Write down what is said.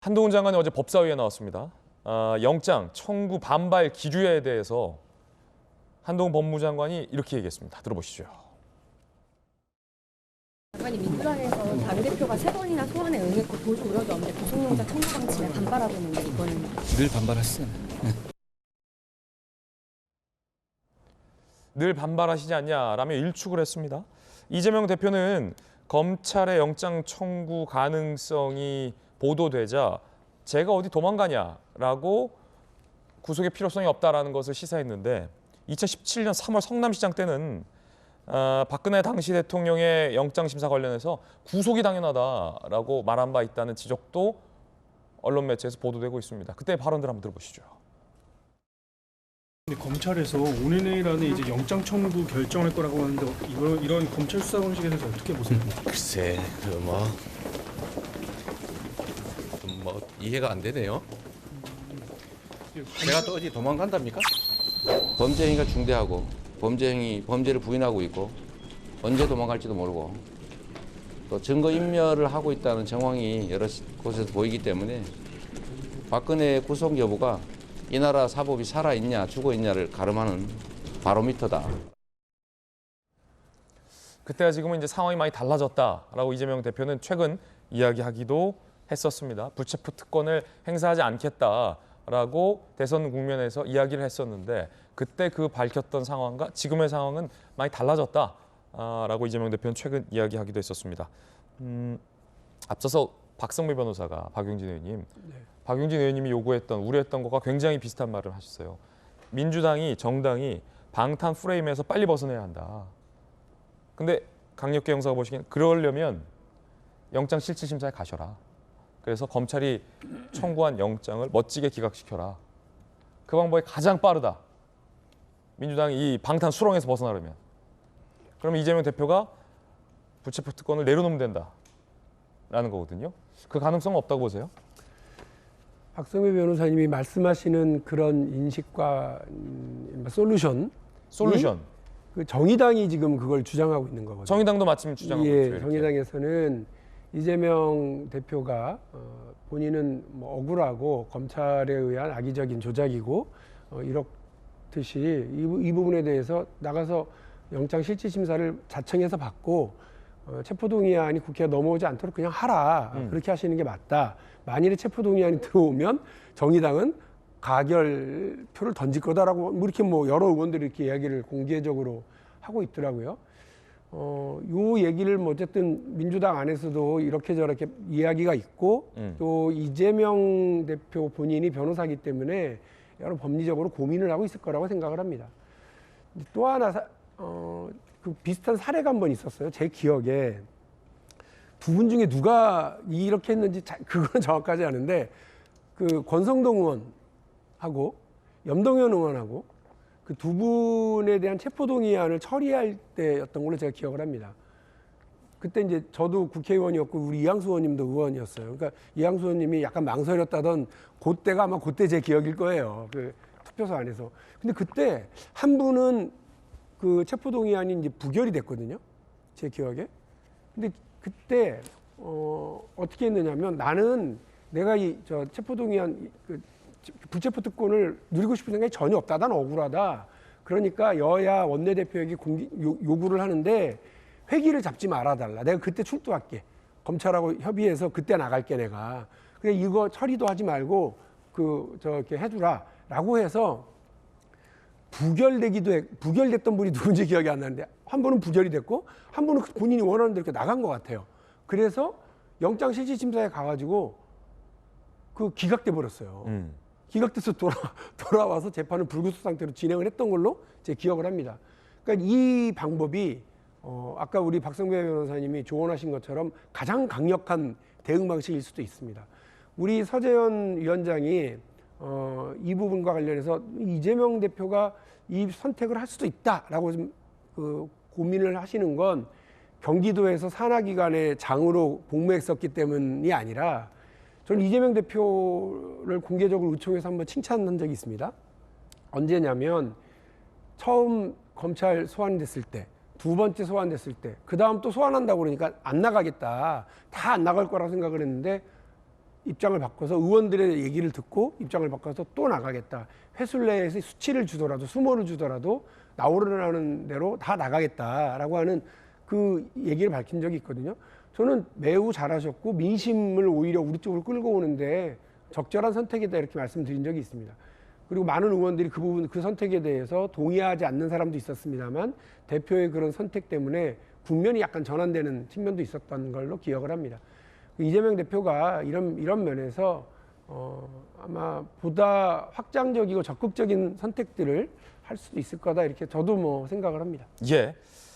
한동훈 장관이 어제 법사위에 나왔습니다. 영장 청구 반발 기류에 대해서 한동훈 법무장관이 이렇게 얘기했습니다. 들어보시죠. 장관이 민주당에서 당대표가 3번이나 소환에 응했고 도주 우려도 없는데 구속영장 청구 방침에 반발하고 있는데 이거는 늘 반발했어요. 늘 반발하시지 않냐라며 일축을 했습니다. 이재명 대표는 검찰의 영장 청구 가능성이 보도되자 제가 어디 도망가냐라고 구속의 필요성이 없다라는 것을 시사했는데 2017년 3월 성남시장 때는 박근혜 당시 대통령의 영장심사 관련해서 구속이 당연하다라고 말한 바 있다는 지적도 언론 매체에서 보도되고 있습니다. 그때 발언들 한번 들어보시죠. 검찰에서 오늘 내일 안에 이제 영장 청구 결정할 거라고 하는데 이런 검찰 수사 방식에 대해서 어떻게 보세요? 글쎄, 좀 이해가 안 되네요. 제가 또 어디 도망간답니까? 범죄 행위가 중대하고 범죄를 부인하고 있고 언제 도망갈지도 모르고 또 증거 인멸을 하고 있다는 정황이 여러 곳에서 보이기 때문에 박근혜의 구속 여부가 이 나라 사법이 살아있냐 죽어있냐를 가름하는 바로미터다. 그때와 지금은 이제 상황이 많이 달라졌다라고 이재명 대표는 최근 이야기하기도 했었습니다. 불체포 특권을 행사하지 않겠다라고 대선 국면에서 이야기를 했었는데 그때 그 밝혔던 상황과 지금의 상황은 많이 달라졌다라고 이재명 대표는 최근 이야기하기도 했었습니다. 앞서서 박성미 변호사가 박용진 의원님, 박용진 의원님이 요구했던 우려했던 것과 굉장히 비슷한 말을 하셨어요. 민주당이 정당이 방탄 프레임에서 빨리 벗어나야 한다. 근데 강력계 형사가 보시기엔 그러려면 영장 실질심사에 가셔라. 그래서 검찰이 청구한 영장을 멋지게 기각시켜라. 그 방법이 가장 빠르다. 민주당이 이 방탄 수렁에서 벗어나려면. 그러면 이재명 대표가 불체포 특권을 내려놓으면 된다라는 거거든요. 그 가능성은 없다고 보세요? 박성미 변호사님이 말씀하시는 그런 인식과 솔루션. 그 정의당이 지금 그걸 주장하고 있는 거거든요. 정의당도 마침 주장하고 있죠. 이렇게. 정의당에서는 이재명 대표가 본인은 뭐 억울하고 검찰에 의한 악의적인 조작이고 이렇듯이 이 부분에 대해서 나가서 영장 실질심사를 자청해서 받고 체포동의안이 국회에 넘어오지 않도록 그냥 하라. 그렇게 하시는 게 맞다. 만일에 체포동의안이 들어오면 정의당은 가결표를 던질 거다라고 이렇게 여러 의원들이 이렇게 이야기를 공개적으로 하고 있더라고요. 요 얘기를 어쨌든 민주당 안에서도 이렇게 저렇게 이야기가 있고 또 이재명 대표 본인이 변호사이기 때문에 여러 법리적으로 고민을 하고 있을 거라고 생각을 합니다. 또 하나 그 비슷한 사례가 한 번 있었어요. 제 기억에 두 분 중에 누가 이렇게 했는지 그건 정확하지 않은데 그 권성동 의원하고 염동연 의원하고 그 두 분에 대한 체포동의안을 처리할 때였던 걸로 제가 기억을 합니다. 그때 이제 저도 국회의원이었고 우리 이양수 의원님도 의원이었어요. 그러니까 이양수 의원님이 약간 망설였다던 그때가 아마 그때 제 기억일 거예요. 그 투표소 안에서. 근데 그때 한 분은 그 체포동의안이 이제 부결이 됐거든요. 제 기억에. 근데 그때 어떻게 했느냐면 나는 내가 저 체포동의안 불체포 특권을 누리고 싶은 생각이 전혀 없다. 난 억울하다. 그러니까 여야 원내대표에게 요구를 하는데 회기를 잡지 말아달라. 내가 그때 출두할게. 검찰하고 협의해서 그때 나갈게 내가. 그래 이거 처리도 하지 말고 저렇게 해주라라고 해서 부결됐던 분이 누군지 기억이 안 나는데 한 분은 부결이 됐고 한 분은 본인이 원하는 대로 이렇게 나간 것 같아요. 그래서 영장 실질심사에 가가지고 기각돼 버렸어요. 기각돼서 돌아와서 재판을 불구속 상태로 진행을 했던 걸로 제 기억을 합니다. 그러니까 이 방법이 아까 우리 박성배 변호사님이 조언하신 것처럼 가장 강력한 대응 방식일 수도 있습니다. 우리 서재현 위원장이 이 부분과 관련해서 이재명 대표가 이 선택을 할 수도 있다라고 좀 고민을 하시는 건 경기도에서 산하기관의 장으로 복무했었기 때문이 아니라 저는 이재명 대표를 공개적으로 의총에서 한번 칭찬한 적이 있습니다. 언제냐면 처음 검찰 소환됐을 때, 두 번째 소환됐을 때, 그 다음 또 소환한다고 그러니까 안 나가겠다. 다 안 나갈 거라고 생각을 했는데 입장을 바꿔서 의원들의 얘기를 듣고 입장을 바꿔서 또 나가겠다. 회술 내에서 수치를 주더라도 수모를 주더라도 나오르라는 대로 다 나가겠다라고 하는 그 얘기를 밝힌 적이 있거든요. 저는 매우 잘하셨고 민심을 오히려 우리 쪽으로 끌고 오는데 적절한 선택이다 이렇게 말씀드린 적이 있습니다. 그리고 많은 의원들이 그 부분, 그 선택에 대해서 동의하지 않는 사람도 있었습니다만 대표의 그런 선택 때문에 국면이 약간 전환되는 측면도 있었던 걸로 기억을 합니다. 이재명 대표가 이런 면에서 아마 보다 확장적이고 적극적인 선택들을 할 수도 있을 거다 이렇게 저도 뭐 생각을 합니다. 예.